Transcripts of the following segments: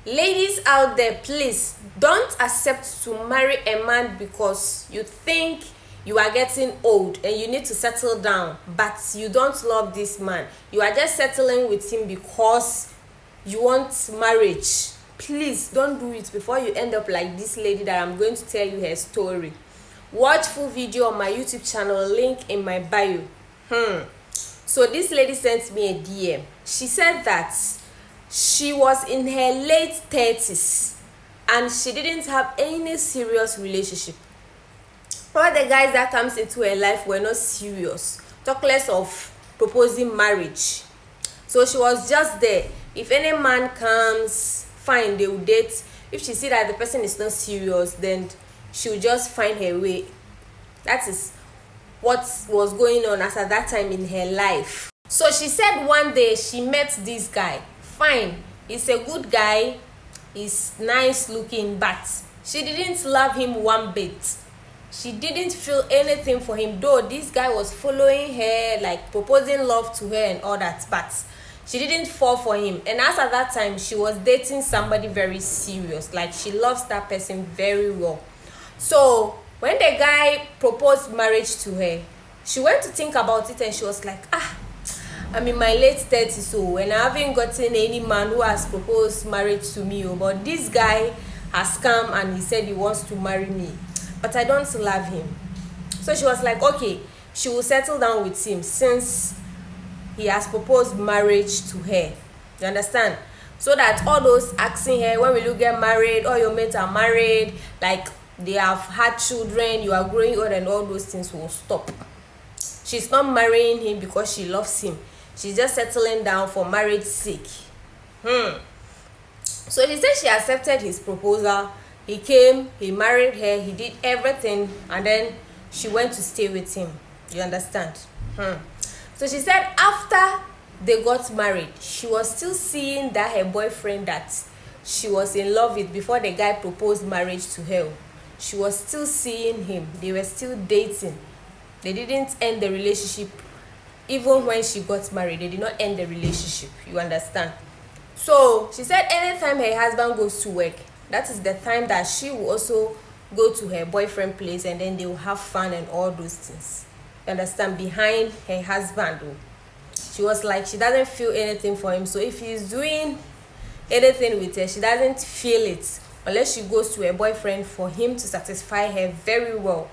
Ladies out there, please don't accept to marry a man because you think you are getting old and you need to settle down, but you don't love this man. You are just settling with him because you want marriage. Please don't do it before you end up like this lady that I'm going to tell you her story. Watch full video on my YouTube channel, link in my bio. So this lady sent me a DM. She said that she was in her late 30s and she didn't have any serious relationship. All the guys that comes into her life were not serious, talk less of proposing marriage. So she was just there. If any man comes, fine, they will date. If she see that the person is not serious, then she will just find her way. That is what was going on at that time in her life. So she said one day she met this guy. Fine, he's a good guy, he's nice looking, but she didn't love him one bit. She didn't feel anything for him, though this guy was following her, like proposing love to her and all that, but she didn't fall for him. And as at that time, she was dating somebody very serious, like she loves that person very well. So when the guy proposed marriage to her, she went to think about it and she was like, I'm in my late 30s, so and I haven't gotten any man who has proposed marriage to me, but this guy has come and he said he wants to marry me, but I don't love him. So she was like, okay, she will settle down with him since he has proposed marriage to her. You understand? So that all those asking her, when will you get married, all your mates are married, like they have had children, you are growing old, and all those things will stop. She's not marrying him because she loves him. She's just settling down for marriage's sake. So she said she accepted his proposal. He came, he married her, he did everything, and then she went to stay with him. You understand? So she said after they got married, she was still seeing that her boyfriend that she was in love with before the guy proposed marriage to her. She was still seeing him. They were still dating. They didn't end the relationship. Even when she got married, they did not end the relationship. You understand? So she said anytime her husband goes to work, that is the time that she will also go to her boyfriend place, and then they will have fun and all those things. You understand? Behind her husband, though. She was like, she doesn't feel anything for him. So if he's doing anything with her, she doesn't feel it unless she goes to her boyfriend for him to satisfy her very well.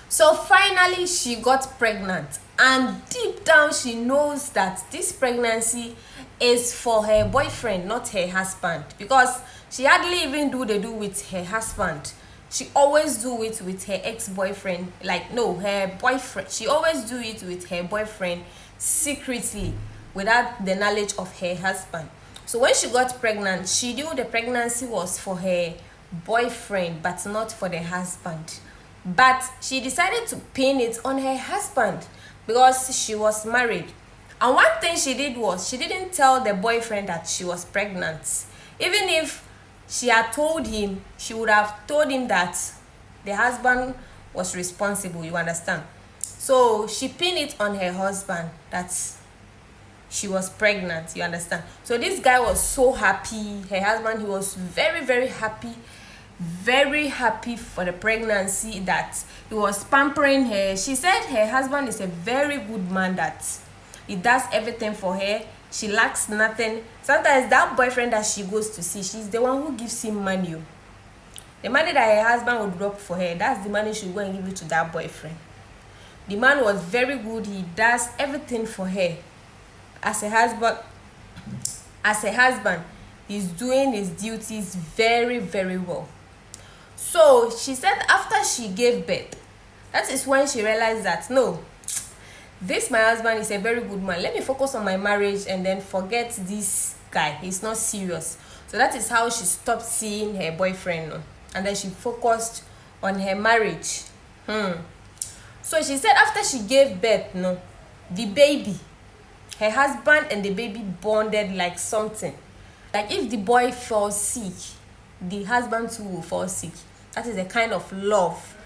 So finally she got pregnant, and deep down she knows that this pregnancy is for her boyfriend, not her husband, because she hardly even do the do with her husband. She always do it with her ex-boyfriend, her boyfriend. She always do it with her boyfriend secretly without the knowledge of her husband. So when she got pregnant, she knew the pregnancy was for her boyfriend but not for the husband. But she decided to pin it on her husband because she was married. And one thing she did was she didn't tell the boyfriend that she was pregnant. Even if she had told him, she would have told him that the husband was responsible, you understand? So she pinned it on her husband that she was pregnant, you understand? So this guy was so happy. Her husband, he was very, very happy for the pregnancy, that he was pampering her. She said her husband is a very good man, that he does everything for her. She lacks nothing. Sometimes that boyfriend that she goes to see, she's the one who gives him money. The money that her husband would drop for her, that's the money she will go and give it to that boyfriend. The man was very good. He does everything for her. As a husband, he's doing his duties very, very well. So she said after she gave birth, that is when she realized that no, this my husband is a very good man. Let me focus on my marriage and then forget this guy. He's not serious. So that is how she stopped seeing her boyfriend, and then she focused on her marriage. So she said after she gave birth, the baby, her husband and the baby bonded like something. Like if the boy falls sick, the husband too will fall sick. That is the kind of love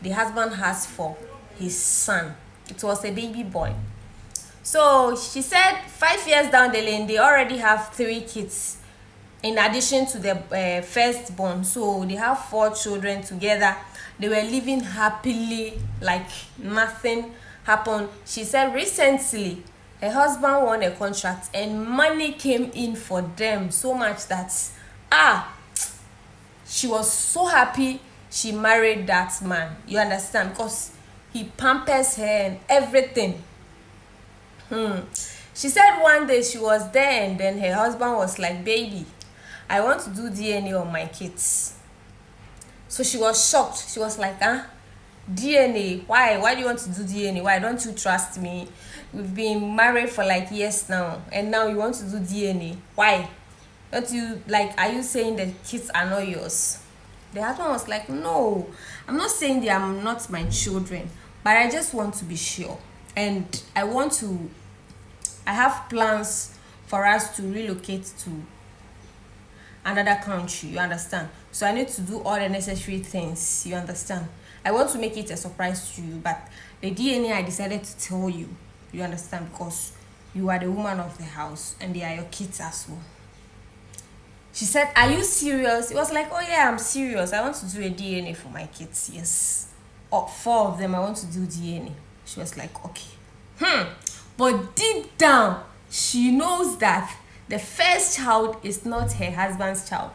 the husband has for his son. It was a baby boy. So she said 5 years down the lane, they already have 3 kids. in addition to the firstborn. So they have 4 children together. They were living happily like nothing happened. She said recently her husband won a contract and money came in for them so much that she was so happy she married that man. You understand? Because he pampers her and everything. She said one day she was there and then her husband was like, baby, I want to do DNA on my kids. So she was shocked. She was like, DNA? Why do you want to do DNA? Why don't you trust me? We've been married for like years now and now you want to do DNA. Why? Don't you, like, are you saying the kids are not yours? The husband was like, no, I'm not saying they are not my children, but I just want to be sure. And I have plans for us to relocate to another country, you understand? So I need to do all the necessary things, you understand? I want to make it a surprise to you, but the DNA I decided to tell you, you understand? Because you are the woman of the house and they are your kids as well. She said, are you serious? It was like, oh yeah, I'm serious. I want to do a DNA for my kids. Yes. 4 of them, I want to do DNA. She was like, okay. But deep down, she knows that the first child is not her husband's child.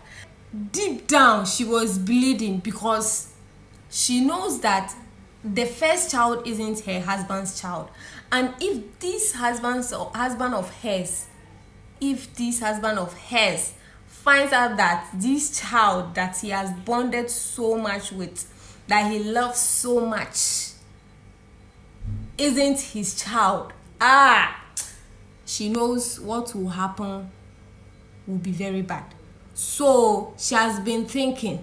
Deep down, she was bleeding because she knows that the first child isn't her husband's child. And if this husband of hers finds out that this child that he has bonded so much with, that he loves so much, isn't his child, she knows what will happen will be very bad. So she has been thinking.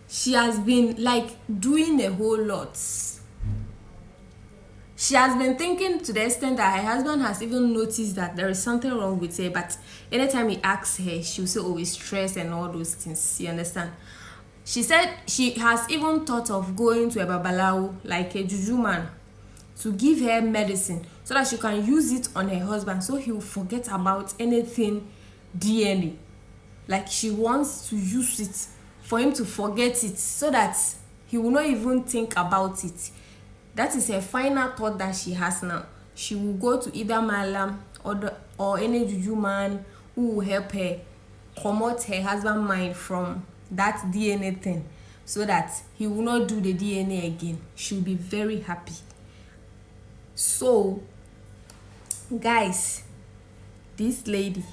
She has been like doing a whole lot. She has been thinking to the extent that her husband has even noticed that there is something wrong with her, but anytime he asks her, she'll say, oh, it's stress and all those things, you understand? She said she has even thought of going to a babalawo, like a juju man, to give her medicine so that she can use it on her husband so he will forget about anything DNA. Like she wants to use it for him to forget it so that he will not even think about it. That is her final thought that she has now. She will go to either Malam or any juju man who will help her promote her husband's mind from that DNA thing so that he will not do the DNA again. She will be very happy. So, guys, this lady,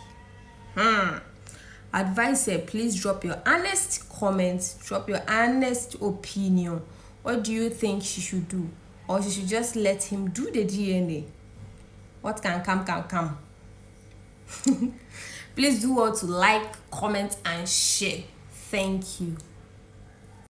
advise her, please drop your honest comments, drop your honest opinion. What do you think she should do? Or she should just let him do the DNA? What can come. Please do all to like, comment and share. Thank you.